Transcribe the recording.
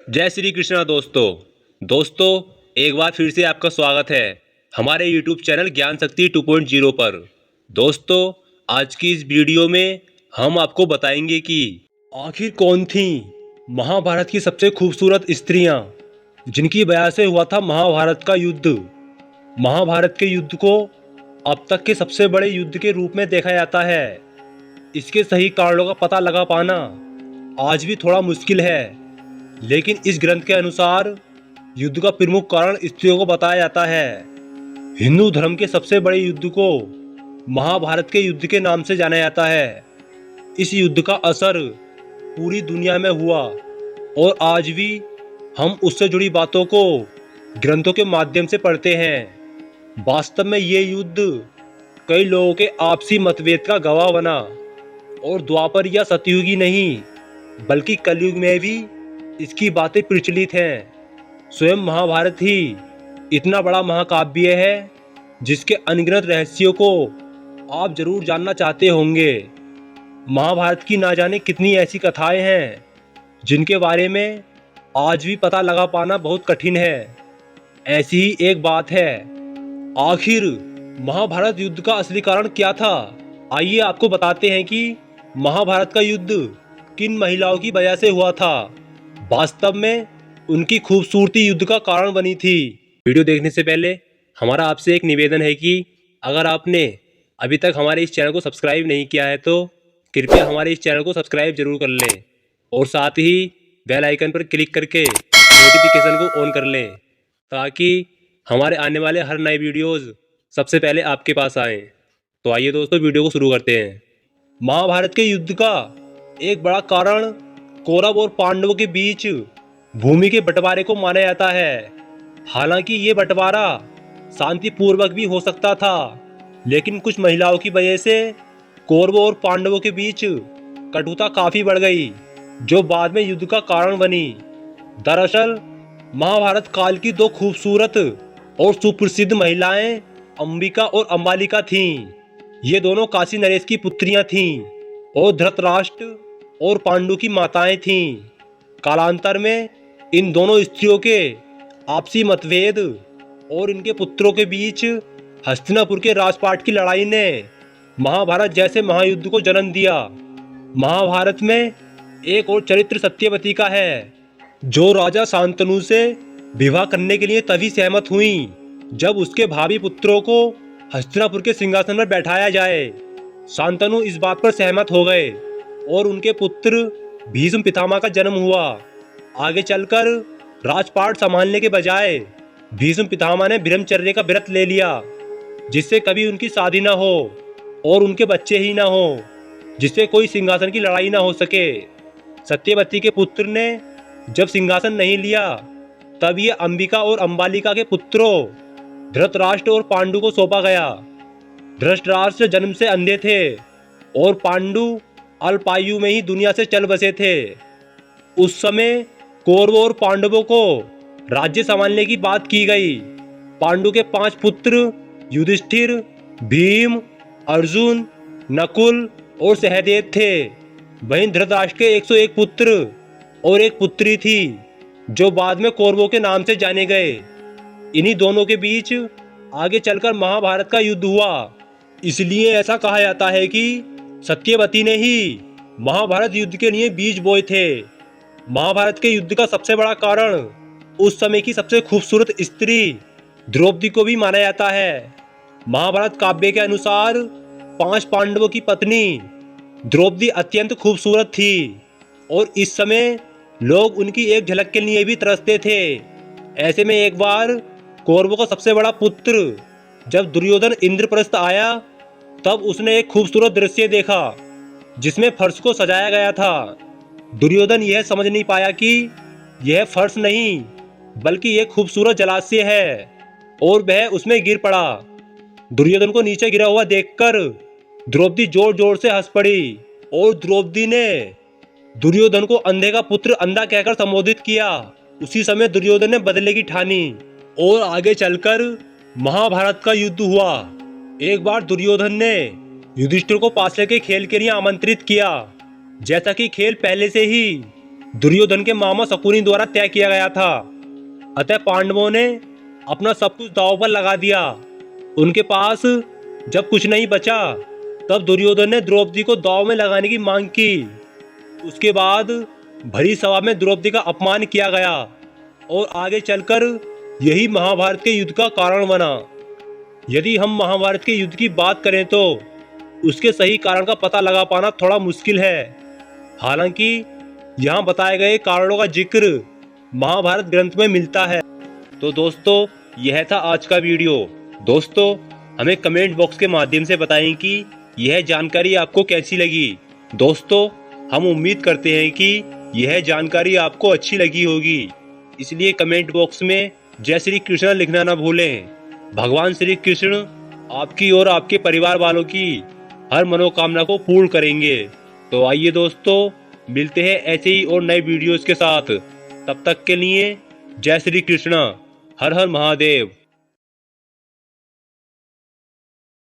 जय श्री कृष्णा दोस्तों एक बार फिर से आपका स्वागत है हमारे YouTube चैनल ज्ञान शक्ति 2.0 पर। दोस्तों, आज की इस वीडियो में हम आपको बताएंगे कि आखिर कौन थी महाभारत की सबसे खूबसूरत स्त्रियां जिनकी वजह से हुआ था महाभारत का युद्ध। महाभारत के युद्ध को अब तक के सबसे बड़े युद्ध के रूप में देखा जाता है। इसके सही कारणों का पता लगा पाना आज भी थोड़ा मुश्किल है, लेकिन इस ग्रंथ के अनुसार युद्ध का प्रमुख कारण स्त्रियों को बताया जाता है। हिंदू धर्म के सबसे बड़े युद्ध को महाभारत के युद्ध के नाम से जाना जाता है। इस युद्ध का असर पूरी दुनिया में हुआ और आज भी हम उससे जुड़ी बातों को ग्रंथों के माध्यम से पढ़ते हैं। वास्तव में ये युद्ध कई लोगों के आपसी मतभेद का गवाह बना और द्वापर या सतयुग ही नहीं बल्कि कलयुग में भी इसकी बातें प्रचलित हैं। स्वयं महाभारत ही इतना बड़ा महाकाव्य है जिसके अनगिनत रहस्यों को आप जरूर जानना चाहते होंगे। महाभारत की ना जाने कितनी ऐसी कथाएं हैं जिनके बारे में आज भी पता लगा पाना बहुत कठिन है। ऐसी ही एक बात है, आखिर महाभारत युद्ध का असली कारण क्या था। आइए आपको बताते हैं कि महाभारत का युद्ध किन महिलाओं की वजह से हुआ था। वास्तव में उनकी खूबसूरती युद्ध का कारण बनी थी। वीडियो देखने से पहले हमारा आपसे एक निवेदन है कि अगर आपने अभी तक हमारे इस चैनल को सब्सक्राइब नहीं किया है तो कृपया हमारे इस चैनल को सब्सक्राइब जरूर कर लें और साथ ही बेल आइकन पर क्लिक करके नोटिफिकेशन को ऑन कर लें ताकि हमारे आने वाले हर नए वीडियोज़ सबसे पहले आपके पास आएँ। तो आइए दोस्तों, वीडियो को शुरू करते हैं। महाभारत के युद्ध का एक बड़ा कारण कौरव और पांडवों के बीच भूमि के बंटवारे को माना जाता है। हालांकि ये बंटवारा शांतिपूर्वक भी हो सकता था, लेकिन कुछ महिलाओं की वजह से कौरवों और पांडवों के बीच कटुता काफी बढ़ गई, जो बाद में युद्ध का कारण बनी। दरअसल महाभारत काल की दो खूबसूरत और सुप्रसिद्ध महिलाएं अंबिका और अंबालिका थीं। ये दोनों काशी नरेश की पुत्रियां थीं और धृतराष्ट्र और पांडु की माताएं थीं। कालांतर में इन दोनों स्त्रियों के आपसी मतभेद और इनके पुत्रों के बीच हस्तिनापुर के राजपाट की लड़ाई ने महाभारत जैसे महायुद्ध को जन्म दिया। महाभारत में एक और चरित्र सत्यवती का है, जो राजा शांतनु से विवाह करने के लिए तभी सहमत हुई जब उसके भावी पुत्रों को हस्तिनापुर के सिंहासन पर बैठाया जाए। शांतनु इस बात पर सहमत हो गए और उनके पुत्र भीष्म पितामह का जन्म हुआ। आगे चलकर राजपाट संभालने के बजाय भीष्म पितामह ने ब्रह्मचर्य का व्रत ले लिया, जिससे कभी उनकी शादी न हो और उनके बच्चे ही न हो, जिससे कोई सिंहासन की लड़ाई न हो सके। सत्यवती के पुत्र ने जब सिंहासन नहीं लिया तब ये अंबिका और अंबालिका के पुत्रों धृतराष्ट्र और पांडु को सौंपा गया। धृतराष्ट्र जन्म से अंधे थे और पांडु अल्पायु में ही दुनिया से चल बसे थे। उस समय कौरवों और पांडवों को राज्य संभालने की बात की गई। पांडु के 5 पुत्र युधिष्ठिर, भीम, अर्जुन, नकुल और सहदेव थे। वहीं धृतराष्ट्र के 101 पुत्र और एक पुत्री थी, जो बाद में कौरवों के नाम से जाने गए। इन्हीं दोनों के बीच आगे चलकर महाभारत का युद्ध हुआ। इसलिए ऐसा कहा जाता है कि सत्यवती ने ही महाभारत युद्ध के लिए बीज बोए थे। महाभारत के युद्ध का सबसे बड़ा कारण उस समय की सबसे खूबसूरत स्त्री द्रौपदी को भी माना जाता है। महाभारत काव्य के अनुसार 5 पांडवों की पत्नी द्रौपदी अत्यंत खूबसूरत थी और इस समय लोग उनकी एक झलक के लिए भी तरसते थे। ऐसे में एक बार कौरवों का सबसे बड़ा पुत्र जब दुर्योधन इंद्रप्रस्थ आया तब उसने एक खूबसूरत दृश्य देखा जिसमें फर्श को सजाया गया था। दुर्योधन यह समझ नहीं पाया कि यह फर्श नहीं बल्कि एक खूबसूरत जलाशय है और वह उसमें गिर पड़ा। दुर्योधन को नीचे गिरा हुआ देखकर द्रौपदी जोर जोर से हंस पड़ी और द्रौपदी ने दुर्योधन को अंधे का पुत्र अंधा कहकर संबोधित किया। उसी समय दुर्योधन ने बदले की ठानी और आगे चलकर महाभारत का युद्ध हुआ। एक बार दुर्योधन ने युधिष्ठिर को पास लेके खेल के लिए आमंत्रित किया। जैसा कि खेल पहले से ही दुर्योधन के मामा शकुनी द्वारा तय किया गया था। अतः पांडवों ने अपना सब कुछ दांव पर लगा दिया। उनके पास जब कुछ नहीं बचा तब दुर्योधन ने द्रौपदी को दांव में लगाने की मांग की। उसके बाद भरी सभा में द्रौपदी का अपमान किया गया और आगे चलकर यही महाभारत के युद्ध का कारण बना। यदि हम महाभारत के युद्ध की बात करें तो उसके सही कारण का पता लगा पाना थोड़ा मुश्किल है। हालांकि यहाँ बताए गए कारणों का जिक्र महाभारत ग्रंथ में मिलता है। तो दोस्तों, यह था आज का वीडियो। दोस्तों, हमें कमेंट बॉक्स के माध्यम से बताएं कि यह जानकारी आपको कैसी लगी। दोस्तों, हम उम्मीद करते हैं कि यह जानकारी आपको अच्छी लगी होगी, इसलिए कमेंट बॉक्स में जय श्री कृष्ण लिखना न भूलें। भगवान श्री कृष्ण आपकी और आपके परिवार वालों की हर मनोकामना को पूर्ण करेंगे। तो आइए दोस्तों, मिलते हैं ऐसे ही और नए वीडियोस के साथ। तब तक के लिए जय श्री कृष्ण, हर हर महादेव।